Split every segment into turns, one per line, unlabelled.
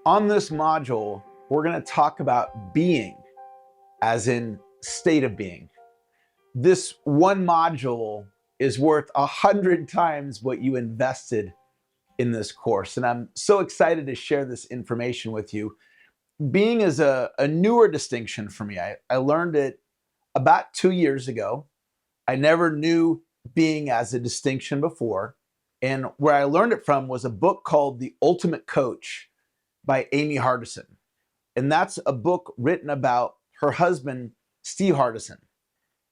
On this module, we're going to talk about being, as in state of being. This one module is worth 100 times what you invested in this course. And I'm so excited to share this information with you. Being is a newer distinction for me. I learned it about 2 years ago. I never knew being as a distinction before. And where I learned it from was a book called The Ultimate Coach by Amy Hardison. And that's a book written about her husband, Steve Hardison.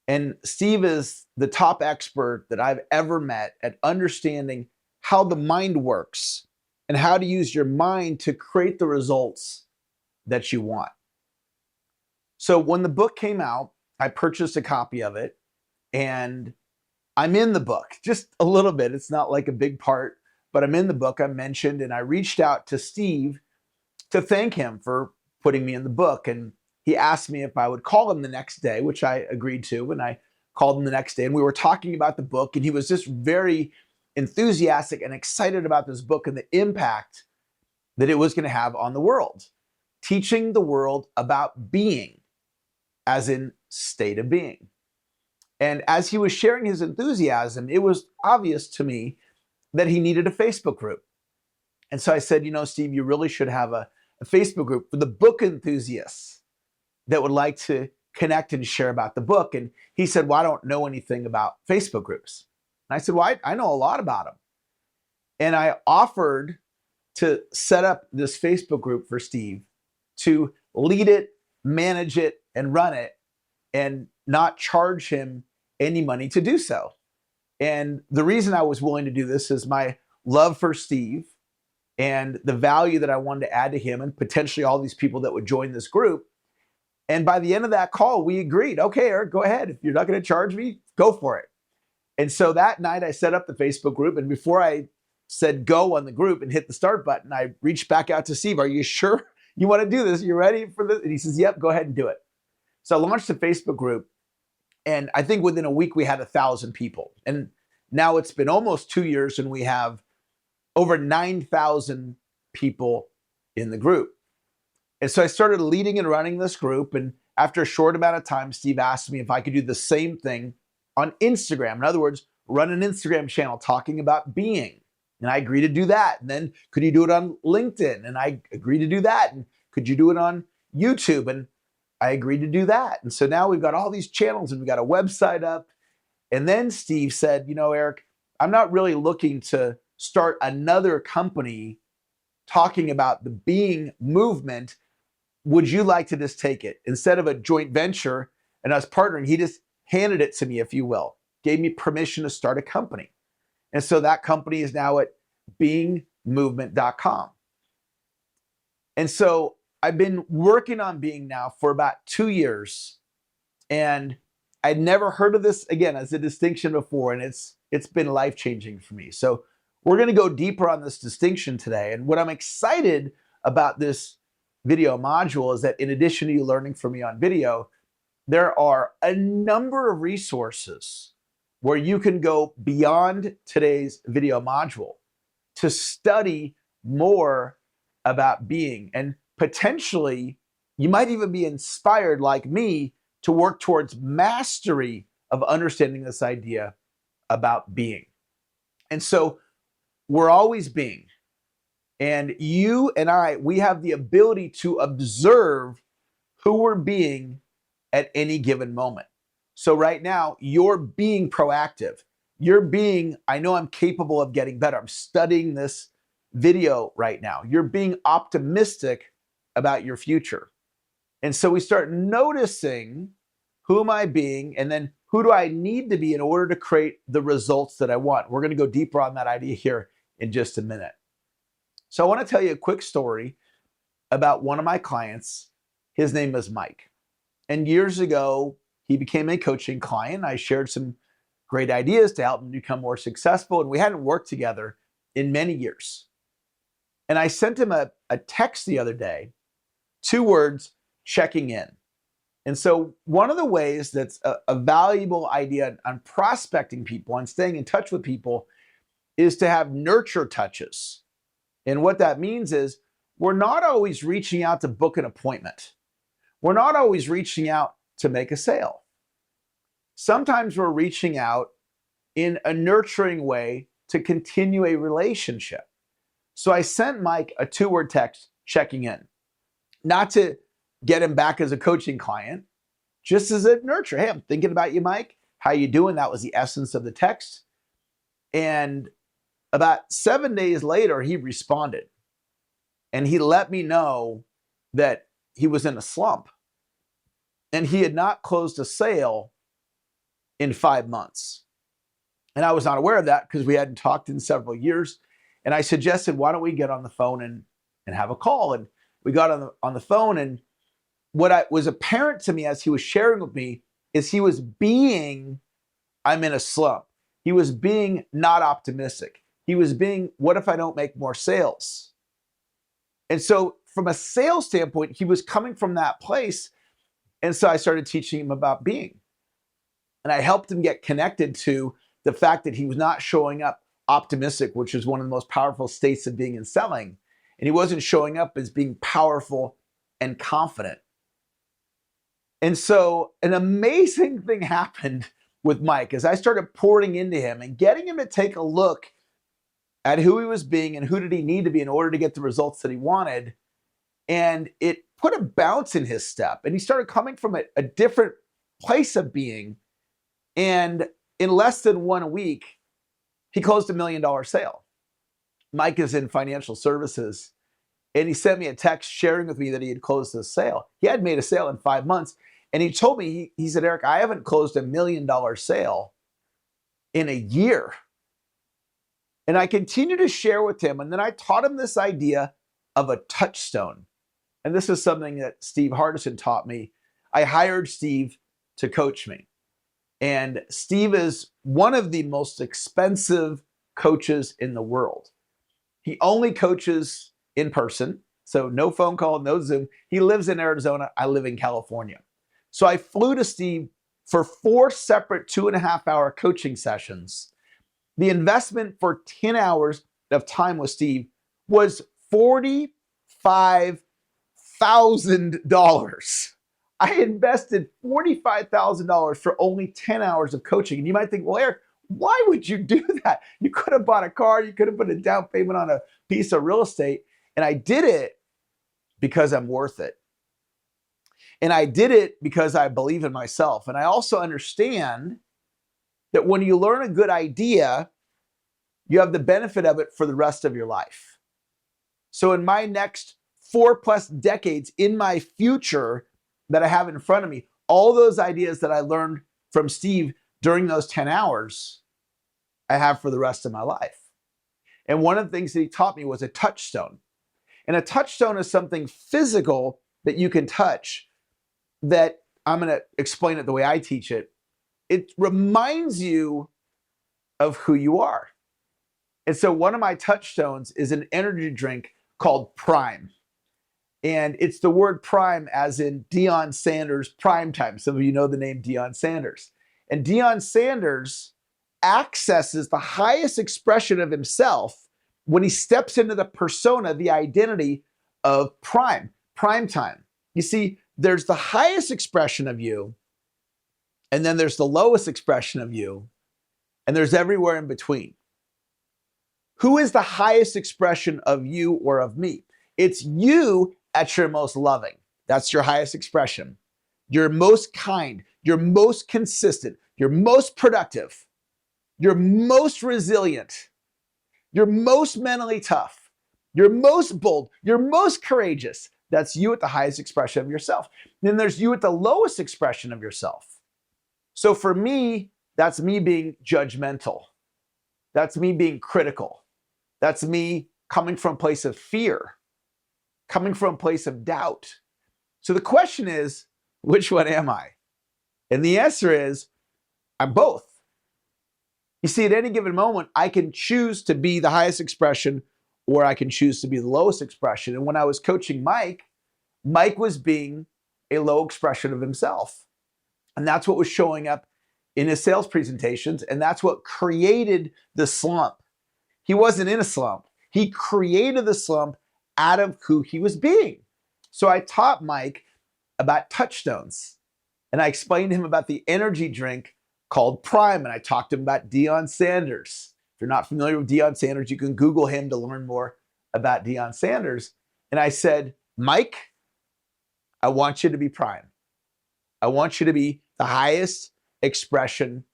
And Steve is the top expert that I've ever met at understanding how the mind works and how to use your mind to create the results that you want. So when the book came out, I purchased a copy of it, and I'm in the book just a little bit. It's not like a big part, but I'm in the book. I'm mentioned, and I reached out to Steve to thank him for putting me in the book. And he asked me if I would call him the next day, which I agreed to. And I called him the next day, and we were talking about the book, and he was just very enthusiastic and excited about this book and the impact that it was going to have on the world, teaching the world about being, as in state of being. And as he was sharing his enthusiasm, it was obvious to me that he needed a Facebook group. And so I said, Steve, you really should have a Facebook group for the book enthusiasts that would like to connect and share about the book. And he said, well, I don't know anything about Facebook groups. And I said, well, I know a lot about them. And I offered to set up this Facebook group for Steve to lead it, manage it, and run it, and not charge him any money to do so. And the reason I was willing to do this is my love for Steve and the value that I wanted to add to him and potentially all these people that would join this group. And by the end of that call, we agreed, okay, Eric, go ahead. If you're not going to charge me, go for it. And so that night I set up the Facebook group. And before I said go on the group and hit the start button, I reached back out to Steve. Are you sure you want to do this? You ready for this? And he says, yep, go ahead and do it. So I launched the Facebook group. And I think within a week, we had 1,000 people. And now it's been almost 2 years, and we have over 9,000 people in the group. And so I started leading and running this group. And after a short amount of time, Steve asked me if I could do the same thing on Instagram. In other words, run an Instagram channel talking about being. And I agreed to do that. And then could you do it on LinkedIn? And I agreed to do that. And could you do it on YouTube? And I agreed to do that. And so now we've got all these channels and we've got a website up. And then Steve said, Eric, I'm not really looking to start another company talking about the being movement. Would you like to just take it? Instead of a joint venture and us partnering, he just handed it to me, if you will, gave me permission to start a company. And so that company is now at beingmovement.com. And so I've been working on being now for about 2 years, and I'd never heard of this, again, as a distinction before, and it's been life-changing for me. So we're going to go deeper on this distinction today. And what I'm excited about this video module is that in addition to you learning from me on video, there are a number of resources where you can go beyond today's video module to study more about being. And potentially, you might even be inspired, like me, to work towards mastery of understanding this idea about being. And so we're always being. And you and I, we have the ability to observe who we're being at any given moment. So right now, you're being proactive. You're being, I know I'm capable of getting better. I'm studying this video right now. You're being optimistic about your future. And so we start noticing, who am I being? And then who do I need to be in order to create the results that I want? We're going to go deeper on that idea here in just a minute. So I want to tell you a quick story about one of my clients. His name is Mike. And years ago, he became a coaching client. I shared some great ideas to help him become more successful. And we hadn't worked together in many years. And I sent him a text the other day, 2 words, checking in. And so one of the ways that's a valuable idea on prospecting people, on staying in touch with people, is to have nurture touches. And what that means is we're not always reaching out to book an appointment. We're not always reaching out to make a sale. Sometimes we're reaching out in a nurturing way to continue a relationship. So I sent Mike a 2-word text checking in, not to get him back as a coaching client, just as a nurture. Hey, I'm thinking about you, Mike. How you doing? That was the essence of the text. And about 7 days later, he responded. And he let me know that he was in a slump. And he had not closed a sale in 5 months. And I was not aware of that because we hadn't talked in several years. And I suggested, why don't we get on the phone and have a call? And we got on the phone, and what was apparent to me as he was sharing with me is he was being, I'm in a slump. He was being not optimistic. He was being, what if I don't make more sales? And so from a sales standpoint, he was coming from that place. And so I started teaching him about being. And I helped him get connected to the fact that he was not showing up optimistic, which is one of the most powerful states of being in selling. And he wasn't showing up as being powerful and confident. And so an amazing thing happened with Mike as I started pouring into him and getting him to take a look at who he was being and who did he need to be in order to get the results that he wanted. And it put a bounce in his step. And he started coming from a different place of being. And in less than 1 week, he closed $1 million sale. Mike is in financial services. And he sent me a text sharing with me that he had closed this sale. He had made a sale in 5 months. And he told me, he said, Eric, I haven't closed $1 million sale in a year. And I continued to share with him. And then I taught him this idea of a touchstone. And this is something that Steve Hardison taught me. I hired Steve to coach me. And Steve is one of the most expensive coaches in the world. He only coaches in person. So no phone call, no Zoom. He lives in Arizona. I live in California. So I flew to Steve for 4 separate 2.5-hour coaching sessions. The investment for 10 hours of time with Steve was $45,000. I invested $45,000 for only 10 hours of coaching. And you might think, well, Eric, why would you do that? You could have bought a car. You could have put a down payment on a piece of real estate. And I did it because I'm worth it. And I did it because I believe in myself. And I also understand that when you learn a good idea, you have the benefit of it for the rest of your life. So in my next 4+ decades, in my future that I have in front of me, all those ideas that I learned from Steve during those 10 hours, I have for the rest of my life. And one of the things that he taught me was a touchstone. And a touchstone is something physical that you can touch that I'm going to explain it the way I teach it. It reminds you of who you are. And so one of my touchstones is an energy drink called Prime. And it's the word prime as in Deion Sanders prime time. Some of you know the name Deion Sanders. And Deion Sanders accesses the highest expression of himself when he steps into the persona, the identity of prime time. You see, there's the highest expression of you, and then there's the lowest expression of you, and there's everywhere in between. Who is the highest expression of you or of me? It's you at your most loving. That's your highest expression. You're most kind. You're most consistent. You're most productive. You're most resilient. You're most mentally tough. You're most bold. You're most courageous. That's you at the highest expression of yourself. Then there's you at the lowest expression of yourself. So for me, that's me being judgmental. That's me being critical. That's me coming from a place of fear, coming from a place of doubt. So the question is, which one am I? And the answer is, I'm both. You see, at any given moment, I can choose to be the highest expression or I can choose to be the lowest expression. And when I was coaching Mike, Mike was being a low expression of himself. And that's what was showing up in his sales presentations. And that's what created the slump. He wasn't in a slump. He created the slump out of who he was being. So I taught Mike about Touchstones, and I explained to him about the energy drink called Prime, and I talked to him about Deion Sanders. If you're not familiar with Deion Sanders, you can Google him to learn more about Deion Sanders. And I said, Mike, I want you to be Prime. I want you to be the highest expression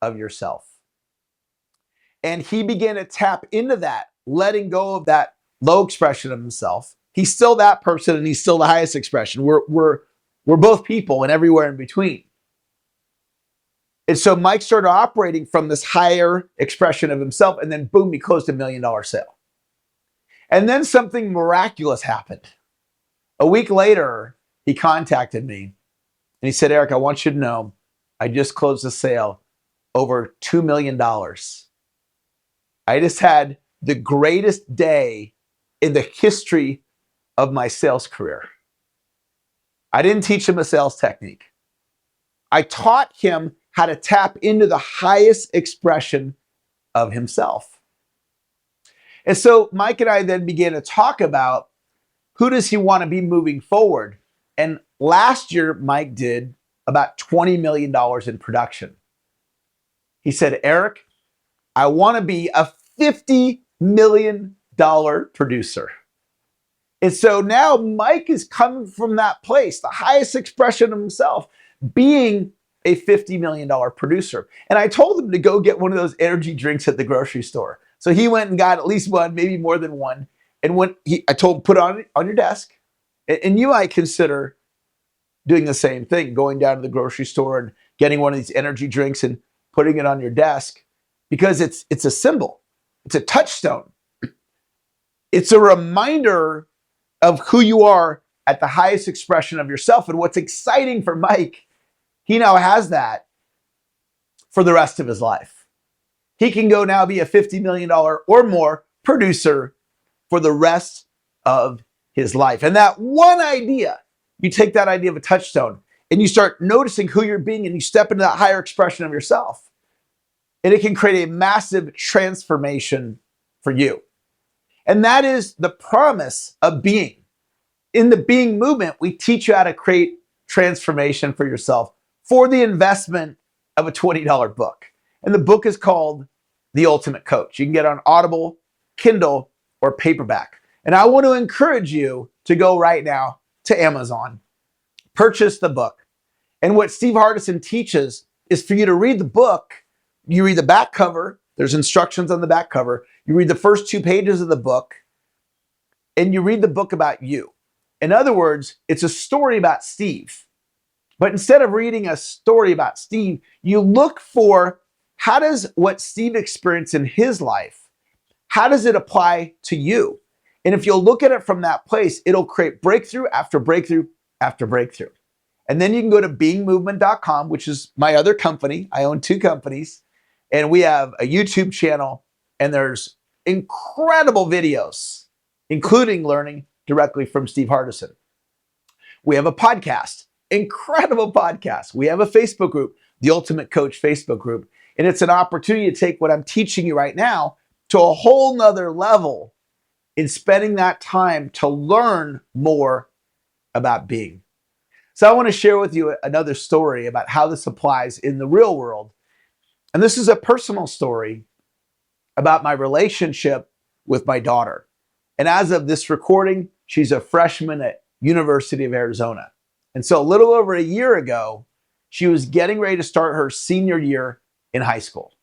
of yourself. And he began to tap into that, letting go of that low expression of himself. He's still that person, and he's still the highest expression. We're both people and everywhere in between. And so Mike started operating from this higher expression of himself, and then boom, he closed $1 million sale. And then something miraculous happened. A week later, he contacted me and he said, Eric, I want you to know, I just closed a sale over $2 million. I just had the greatest day in the history of my sales career. I didn't teach him a sales technique. I taught him how to tap into the highest expression of himself. And so Mike and I then began to talk about who does he want to be moving forward. And last year, Mike did about $20 million in production. He said, Eric, I want to be a $50 million producer. And so now Mike is coming from that place, the highest expression of himself, being a $50 million producer. And I told him to go get one of those energy drinks at the grocery store. So he went and got at least one, maybe more than one. And I told him, put it on your desk. And you might consider doing the same thing, going down to the grocery store and getting one of these energy drinks and putting it on your desk, because it's a symbol. It's a touchstone. It's a reminder of who you are at the highest expression of yourself. And what's exciting for Mike, he now has that for the rest of his life. He can go now be a $50 million or more producer for the rest of his life. And that one idea, you take that idea of a touchstone and you start noticing who you're being, and you step into that higher expression of yourself. And it can create a massive transformation for you. And that is the promise of being. In the being movement, we teach you how to create transformation for yourself for the investment of a $20 book. And the book is called The Ultimate Coach. You can get it on Audible, Kindle, or paperback. And I want to encourage you to go right now to Amazon, purchase the book. And what Steve Hardison teaches is for you to read the book. You read the back cover. There's instructions on the back cover. You read the first 2 pages of the book, and you read the book about you. In other words, it's a story about Steve. But instead of reading a story about Steve, you look for, how does what Steve experienced in his life, how does it apply to you? And if you'll look at it from that place, it'll create breakthrough after breakthrough after breakthrough. And then you can go to beingmovement.com, which is my other company. I own 2 companies, and we have a YouTube channel, and there's incredible videos, including learning directly from Steve Hardison. We have a podcast, incredible podcast. We have a Facebook group, the Ultimate Coach Facebook group. And it's an opportunity to take what I'm teaching you right now to a whole nother level in spending that time to learn more about being. So I want to share with you another story about how this applies in the real world. And this is a personal story about my relationship with my daughter. And as of this recording, she's a freshman at University of Arizona. And so a little over a year ago, she was getting ready to start her senior year in high school.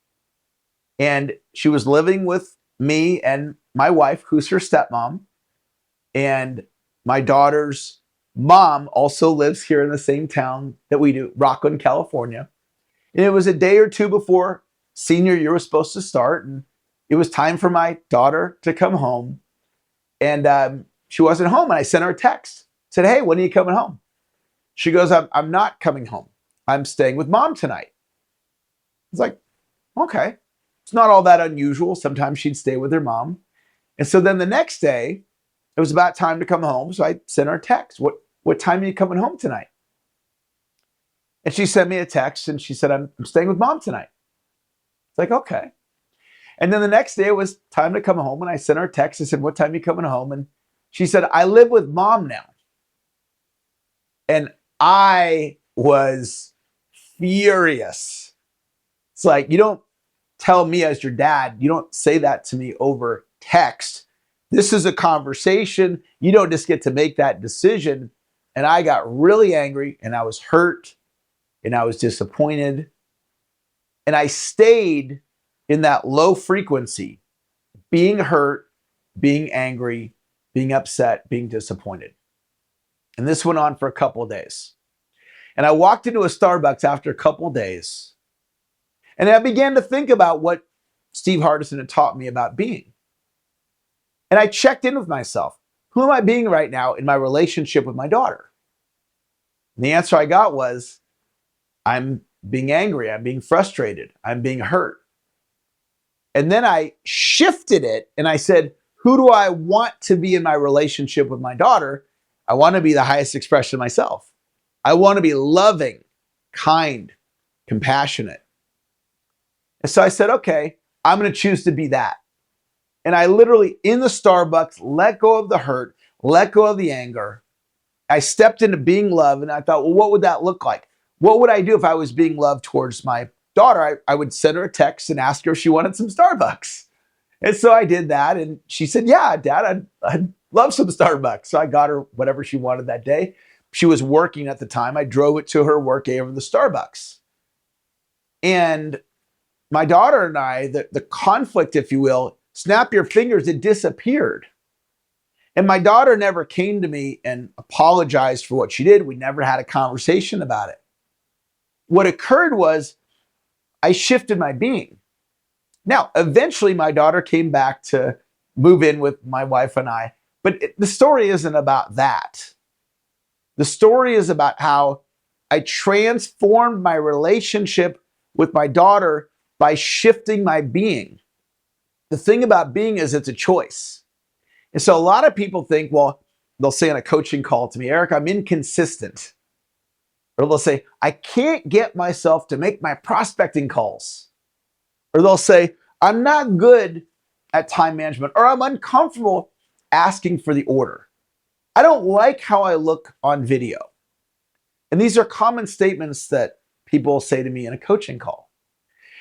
And she was living with me and my wife, who's her stepmom. And my daughter's mom also lives here in the same town that we do, Rockland, California. And it was a day or two before senior year was supposed to start. And it was time for my daughter to come home. And she wasn't home. And I sent her a text. Said, hey, when are you coming home? She goes, I'm not coming home. I'm staying with mom tonight. It's like, okay. It's not all that unusual. Sometimes she'd stay with her mom. And so then the next day, it was about time to come home. So I sent her a text. What time are you coming home tonight? And she sent me a text and she said, I'm staying with mom tonight. It's like, okay. And then the next day it was time to come home. And I sent her a text. I said, what time are you coming home? And She said, I live with mom now. And I was furious. It's like, you don't tell me as your dad, you don't say that to me over text. This is a conversation. You don't just get to make that decision. And I got really angry and I was hurt and I was disappointed. And I stayed in that low frequency, being hurt, being angry, being upset, being disappointed. And this went on for a couple of days. And I walked into a Starbucks after a couple of days. And I began to think about what Steve Hardison had taught me about being. And I checked in with myself. Who am I being right now in my relationship with my daughter? And the answer I got was, I'm being angry. I'm being frustrated. I'm being hurt. And then I shifted it and I said, who do I want to be in my relationship with my daughter? I want to be the highest expression of myself. I want to be loving, kind, compassionate. And so I said, okay, I'm going to choose to be that. And I literally, in the Starbucks, let go of the hurt, let go of the anger. I stepped into being love and I thought, well, what would that look like? What would I do if I was being loved towards my daughter? I would send her a text and ask her if she wanted some Starbucks. And so I did that. And she said, yeah, Dad, I'd love some Starbucks. So I got her whatever she wanted that day. She was working at the time. I drove it to her work over the Starbucks. And my daughter and I, the conflict, if you will, snap your fingers, it disappeared. And my daughter never came to me and apologized for what she did. We never had a conversation about it. What occurred was I shifted my being. Now, eventually my daughter came back to move in with my wife and I, but the story isn't about that. The story is about how I transformed my relationship with my daughter by shifting my being. The thing about being is it's a choice. And so a lot of people think, well, they'll say on a coaching call to me, Eric, I'm inconsistent. Or they'll say, I can't get myself to make my prospecting calls. Or they'll say, I'm not good at time management, or I'm uncomfortable asking for the order. I don't like how I look on video. And these are common statements that people say to me in a coaching call.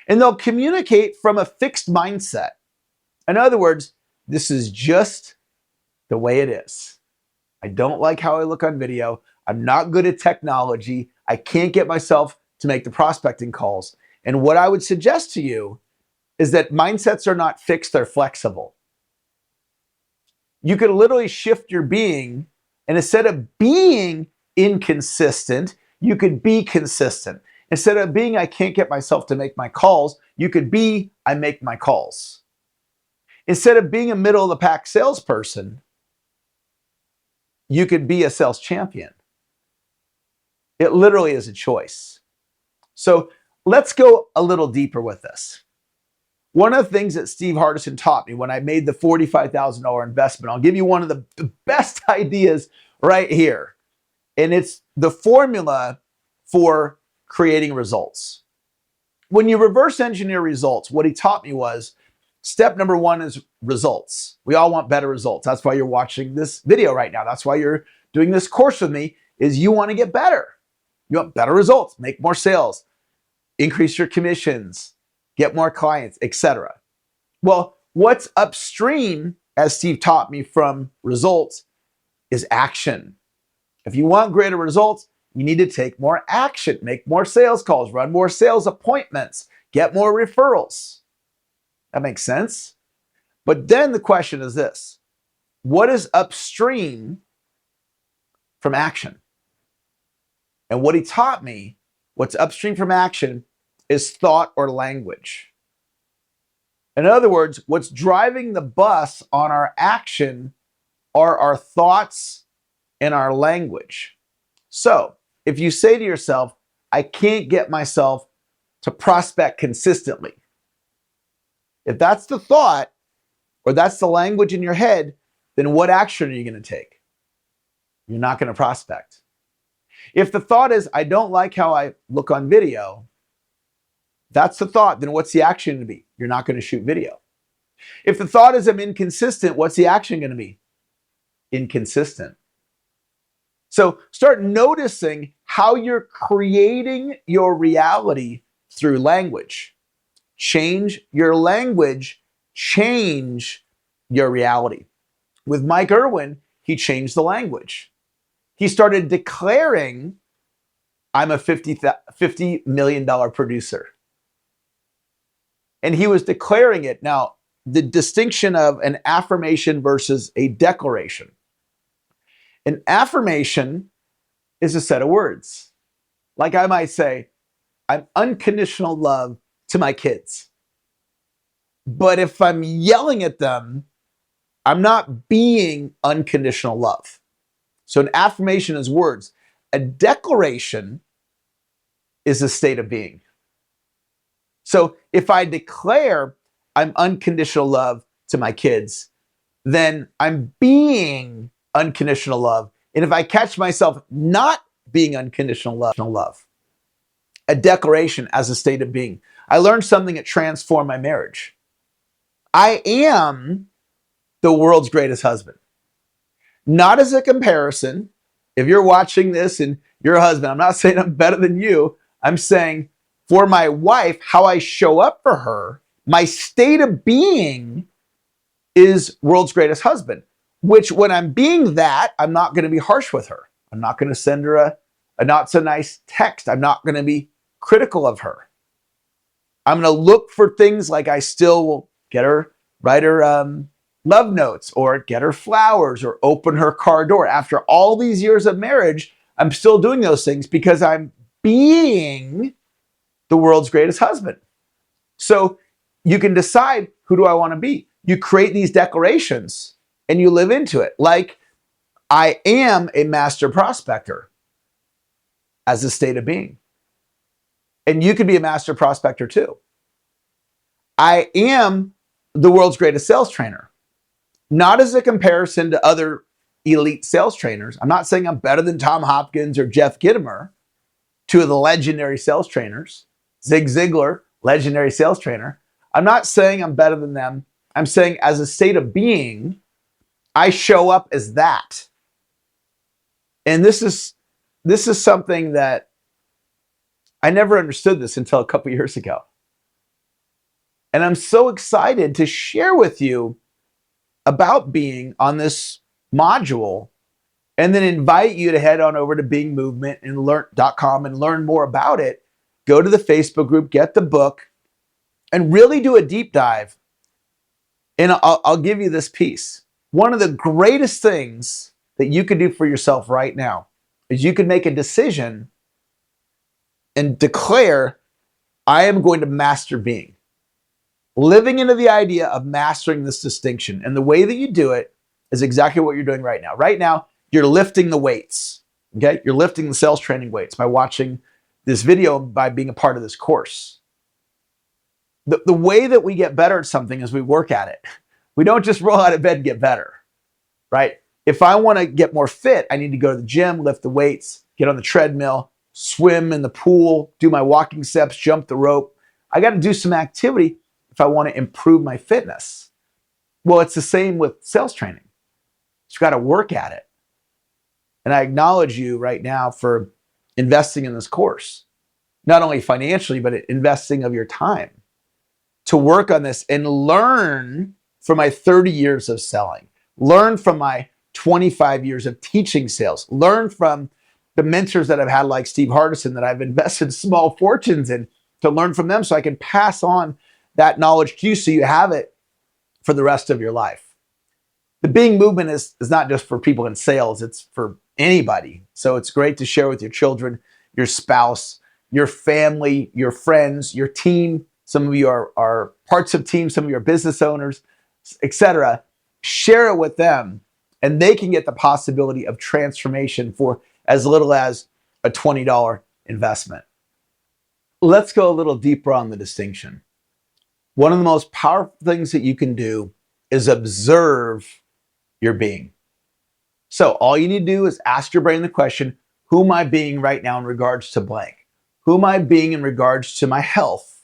And they'll communicate from a fixed mindset. In other words, this is just the way it is. I don't like how I look on video. I'm not good at technology. I can't get myself to make the prospecting calls. And what I would suggest to you is that mindsets are not fixed, they're flexible. You could literally shift your being, and instead of being inconsistent, you could be consistent. Instead of being, I can't get myself to make my calls, you could be, I make my calls. Instead of being a middle of the pack salesperson, you could be a sales champion. It literally is a choice. So let's go a little deeper with this. One of the things that Steve Hardison taught me when I made the $45,000 investment, I'll give you one of the best ideas right here. And it's the formula for creating results. When you reverse engineer results, what he taught me was step number one is results. We all want better results. That's why you're watching this video right now. That's why you're doing this course with me, is you want to get better. You want better results, make more sales, increase your commissions, get more clients, etc. Well, what's upstream, as Steve taught me from results, is action. If you want greater results, you need to take more action, make more sales calls, run more sales appointments, get more referrals. That makes sense. But then the question is this: what is upstream from action? And what he taught me, what's upstream from action, is thought or language. In other words, what's driving the bus on our action are our thoughts and our language. So if you say to yourself, I can't get myself to prospect consistently, if that's the thought or that's the language in your head, then what action are you going to take? You're not going to prospect. If the thought is, I don't like how I look on video, that's the thought, then what's the action going to be? You're not going to shoot video. If the thought is, I'm inconsistent, what's the action going to be? inconsistent. So start noticing how you're creating your reality through language. Change your language, change your reality. With Mike Irwin, he changed the language. He started declaring, I'm a $50 million producer. And he was declaring it. Now, the distinction of an affirmation versus a declaration. An affirmation is a set of words. Like I might say, I'm unconditional love to my kids. But if I'm yelling at them, I'm not being unconditional love. So an affirmation is words. A declaration is a state of being. So if I declare I'm unconditional love to my kids, then I'm being unconditional love. And if I catch myself not being unconditional love, a declaration as a state of being. I learned something that transformed my marriage. I am the world's greatest husband. Not as a comparison. If you're watching this and you're a husband, I'm not saying I'm better than you. I'm saying for my wife, how I show up for her, my state of being is world's greatest husband, which when I'm being that, I'm not going to be harsh with her. I'm not going to send her a not so nice text. I'm not going to be critical of her. I'm going to look for things like I still will get her, write her love notes or get her flowers or open her car door. After all these years of marriage, I'm still doing those things because I'm being the world's greatest husband. So you can decide, who do I want to be? You create these declarations and you live into it. Like, I am a master prospector as a state of being. And you could be a master prospector too. I am the world's greatest sales trainer. Not as a comparison to other elite sales trainers. I'm not saying I'm better than Tom Hopkins or Jeff Gitomer, two of the legendary sales trainers. Zig Ziglar, legendary sales trainer. I'm not saying I'm better than them. I'm saying as a state of being, I show up as that. And this is something that I never understood this until a couple years ago. And I'm so excited to share with you about being on this module and then invite you to head on over to beingmovement.com and learn more about it. Go to the Facebook group, get the book, and really do a deep dive. And I'll give you this piece. One of the greatest things that you can do for yourself right now is you can make a decision and declare, I am going to master being. Living into the idea of mastering this distinction. And the way that you do it is exactly what you're doing right now. Right now, you're lifting the weights. Okay? You're lifting the sales training weights by watching this video, by being a part of this course. The way that we get better at something is we work at it. We don't just roll out of bed and get better, right? If I want to get more fit, I need to go to the gym, lift the weights, get on the treadmill, swim in the pool, do my walking steps, jump the rope. I got to do some activity if I want to improve my fitness. Well, it's the same with sales training. You got to work at it. And I acknowledge you right now for investing in this course, not only financially, but investing of your time to work on this and learn from my 30 years of selling, learn from my 25 years of teaching sales, learn from the mentors that I've had like Steve Hardison that I've invested small fortunes in, to learn from them so I can pass on that knowledge to you so you have it for the rest of your life. The Being movement is not just for people in sales, it's for anybody. So it's great to share with your children, your spouse, your family, your friends, your team. Some of you are parts of teams, some of you are business owners, etc. Share it with them and they can get the possibility of transformation for as little as a $20 investment. Let's go a little deeper on the distinction. One of the most powerful things that you can do is observe your being. So all you need to do is ask your brain the question, who am I being right now in regards to blank? Who am I being in regards to my health?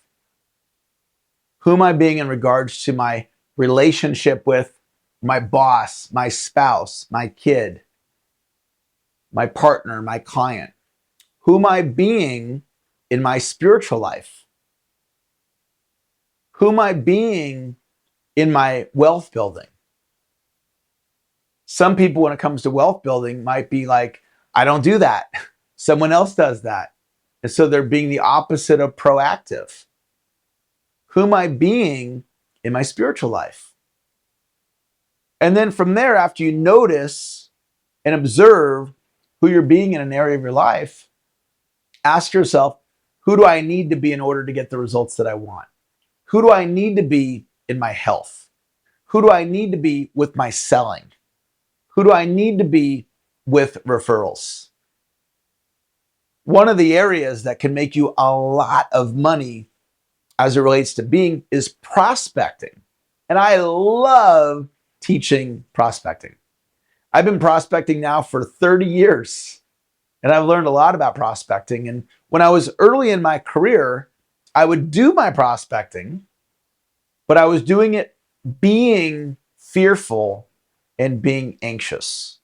Who am I being in regards to my relationship with my boss, my spouse, my kid, my partner, my client? Who am I being in my spiritual life? Who am I being in my wealth building? Some people, when it comes to wealth building, might be like, I don't do that. Someone else does that. And so they're being the opposite of proactive. Who am I being in my spiritual life? And then from there, after you notice and observe who you're being in an area of your life, ask yourself, who do I need to be in order to get the results that I want? Who do I need to be in my health? Who do I need to be with my selling? Who do I need to be with referrals? One of the areas that can make you a lot of money as it relates to being is prospecting. And I love teaching prospecting. I've been prospecting now for 30 years, and I've learned a lot about prospecting. And when I was early in my career, I would do my prospecting, but I was doing it being fearful and being anxious.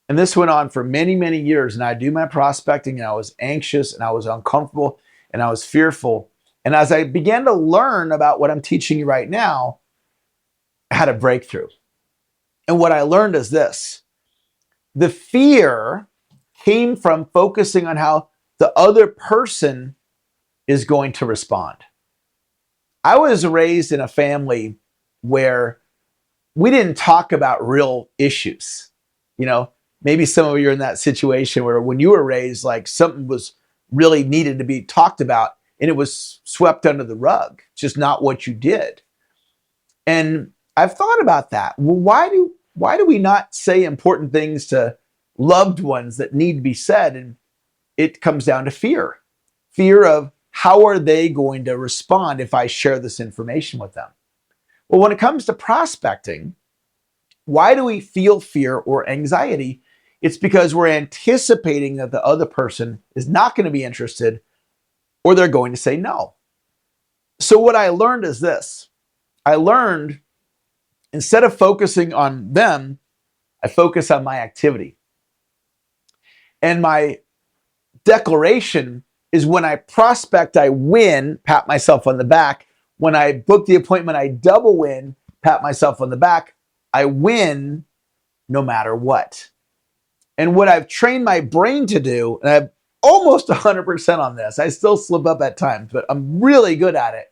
And this went on for many, many years. And I do my prospecting and I was anxious and I was uncomfortable and I was fearful. And as I began to learn about what I'm teaching you right now, I had a breakthrough. And what I learned is this: the fear came from focusing on how the other person is going to respond. I was raised in a family where we didn't talk about real issues. You know, maybe some of you are in that situation where when you were raised, like something was really needed to be talked about and it was swept under the rug, just not what you did. And I've thought about that. Well, why do we not say important things to loved ones that need to be said? And it comes down to fear. Fear of how are they going to respond if I share this information with them? Well, when it comes to prospecting, why do we feel fear or anxiety? It's because we're anticipating that the other person is not going to be interested or they're going to say no. So what I learned is this. I learned instead of focusing on them, I focus on my activity. And my declaration is when I prospect, I win, pat myself on the back. When I book the appointment, I double win, pat myself on the back. I win no matter what. And what I've trained my brain to do, and I'm almost 100% on this, I still slip up at times, but I'm really good at it,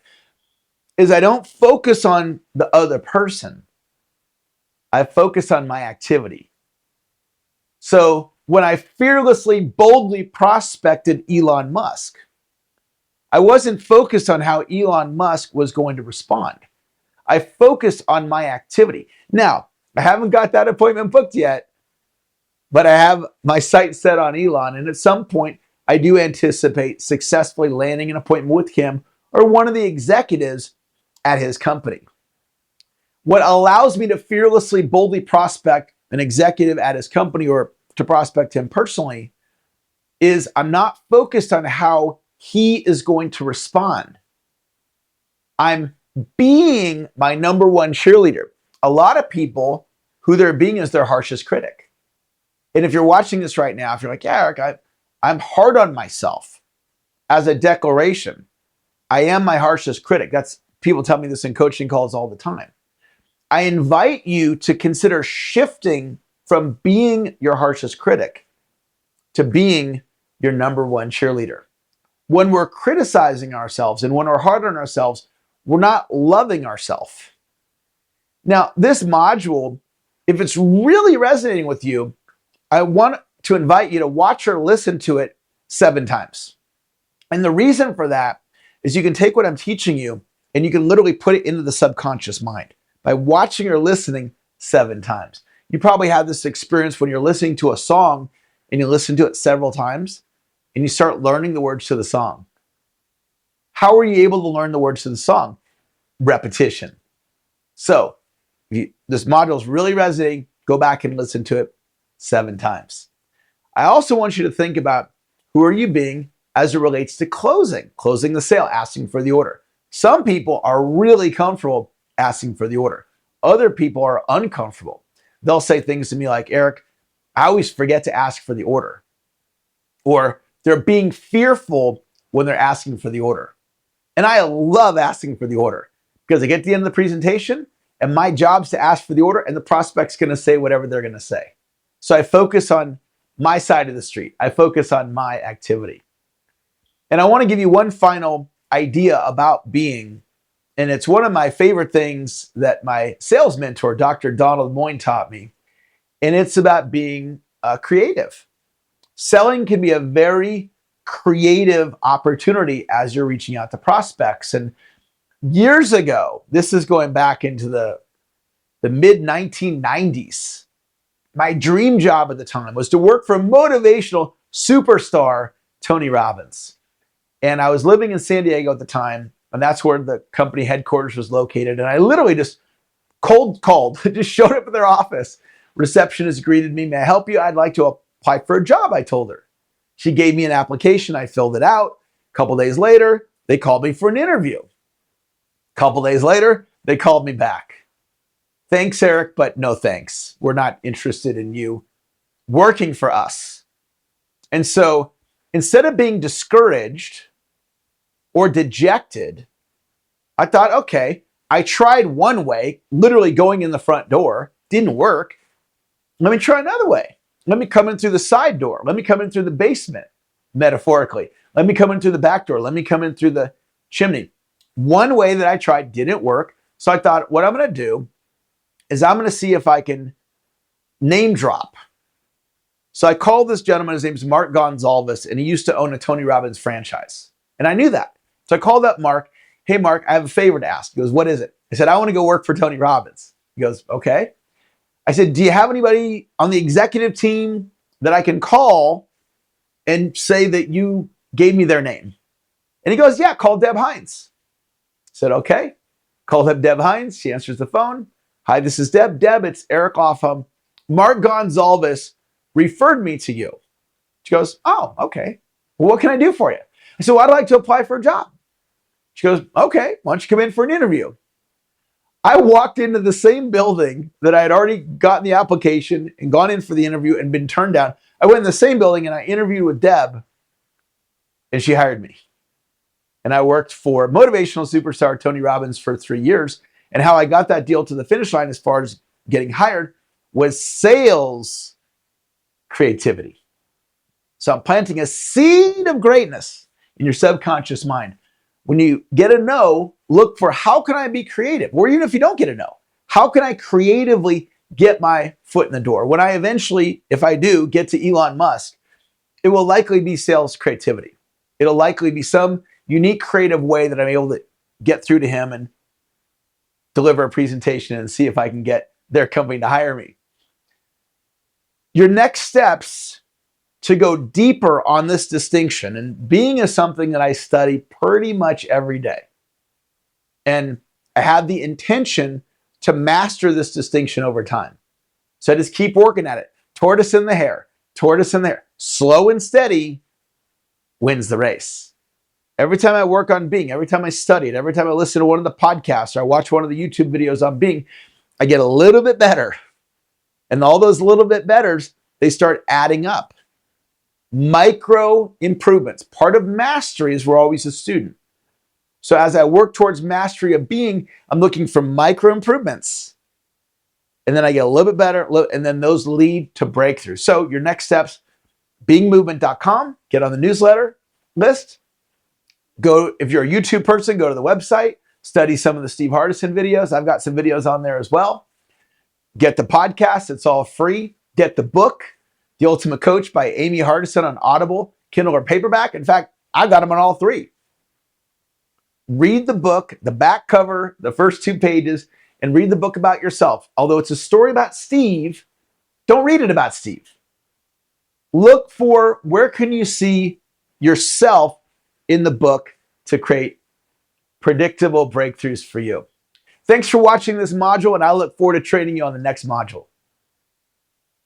is I don't focus on the other person. I focus on my activity. So when I fearlessly, boldly prospected Elon Musk, I wasn't focused on how Elon Musk was going to respond. I focused on my activity. Now, I haven't got that appointment booked yet, but I have my sights set on Elon. And at some point, I do anticipate successfully landing an appointment with him or one of the executives at his company. What allows me to fearlessly, boldly prospect an executive at his company or to prospect him personally is I'm not focused on how he is going to respond. I'm being my number one cheerleader. A lot of people, who they're being is their harshest critic. And if you're watching this right now, if you're like, yeah, Eric, I'm hard on myself as a declaration. I am my harshest critic. That's people tell me this in coaching calls all the time. I invite you to consider shifting from being your harshest critic to being your number one cheerleader. When we're criticizing ourselves and when we're hard on ourselves, we're not loving ourselves. Now, this module, if it's really resonating with you, I want to invite you to watch or listen to it 7 times. And the reason for that is you can take what I'm teaching you and you can literally put it into the subconscious mind by watching or listening 7 times. You probably have this experience when you're listening to a song and you listen to it several times and you start learning the words to the song. How are you able to learn the words to the song? Repetition. So, if this module is really resonating, go back and listen to it 7 times. I also want you to think about who are you being as it relates to closing the sale, asking for the order. Some people are really comfortable asking for the order. other people are uncomfortable. They'll say things to me like, Eric, I always forget to ask for the order. Or they're being fearful when they're asking for the order. And I love asking for the order because I get to the end of the presentation and my job's to ask for the order and the prospect's going to say whatever they're going to say. So I focus on my side of the street. I focus on my activity. And I want to give you one final idea about being. And it's one of my favorite things that my sales mentor, Dr. Donald Moyne, taught me. And it's about being creative. Selling can be a very creative opportunity as you're reaching out to prospects. And years ago, this is going back into the mid 1990s, my dream job at the time was to work for motivational superstar Tony Robbins. And I was living in San Diego at the time, and that's where the company headquarters was located. And I literally just cold called, just showed up at their office. Receptionist greeted me. May I help you? I'd like to apply for a job, I told her. She gave me an application. I filled it out. A couple days later, they called me for an interview. A couple days later, they called me back. Thanks, Eric, but no thanks. We're not interested in you working for us. And so instead of being discouraged or dejected, I thought, okay, I tried one way, literally going in the front door, didn't work. Let me try another way. Let me come in through the side door. Let me come in through the basement, metaphorically. Let me come in through the back door. Let me come in through the chimney. One way that I tried didn't work. So I thought, what I'm going to do is I'm going to see if I can name drop. So I called this gentleman. His name's Mark Gonzalez, and he used to own a Tony Robbins franchise. And I knew that. So I called up Mark. Hey, Mark, I have a favor to ask. He goes, what is it? I said, I want to go work for Tony Robbins. He goes, okay. I said, do you have anybody on the executive team that I can call and say that you gave me their name? And he goes, yeah, call Deb Hines. I said, okay. Called up Deb Hines. She answers the phone. Hi, this is Deb. Deb, it's Eric Lofholm. Mark Gonzalez referred me to you. She goes, oh, okay. Well, what can I do for you? I said, well, I'd like to apply for a job. She goes, okay, why don't you come in for an interview? I walked into the same building that I had already gotten the application and gone in for the interview and been turned down. I went in the same building and I interviewed with Deb, and she hired me. And I worked for motivational superstar Tony Robbins for 3 years. And how I got that deal to the finish line as far as getting hired was sales creativity. So I'm planting a seed of greatness in your subconscious mind. When you get a no, look for how can I be creative? Or even if you don't get a no, how can I creatively get my foot in the door? When I eventually, if I do, get to Elon Musk, it will likely be sales creativity. It'll likely be some unique creative way that I'm able to get through to him and deliver a presentation and see if I can get their company to hire me. Your next steps to go deeper on this distinction, and being is something that I study pretty much every day. And I have the intention to master this distinction over time. So I just keep working at it. Tortoise in the hare, tortoise in the hare. Slow and steady wins the race. Every time I work on being, every time I study it, every time I listen to one of the podcasts or I watch one of the YouTube videos on being, I get a little bit better. And all those little bit betters, they start adding up. Micro improvements. Part of mastery is we're always a student. So as I work towards mastery of being, I'm looking for micro improvements. And then I get a little bit better, and then those lead to breakthrough. So your next steps, beingmovement.com, get on the newsletter list. Go, if you're a YouTube person, go to the website, study some of the Steve Hardison videos. I've got some videos on there as well. Get the podcast, it's all free. Get the book, The Ultimate Coach by Amy Hardison on Audible, Kindle, or paperback. In fact, I've got them on all three. Read the book, the back cover, the first 2 pages, and read the book about yourself. Although it's a story about Steve, don't read it about Steve. Look for where can you see yourself in the book to create predictable breakthroughs for you. Thanks for watching this module, and I look forward to training you on the next module.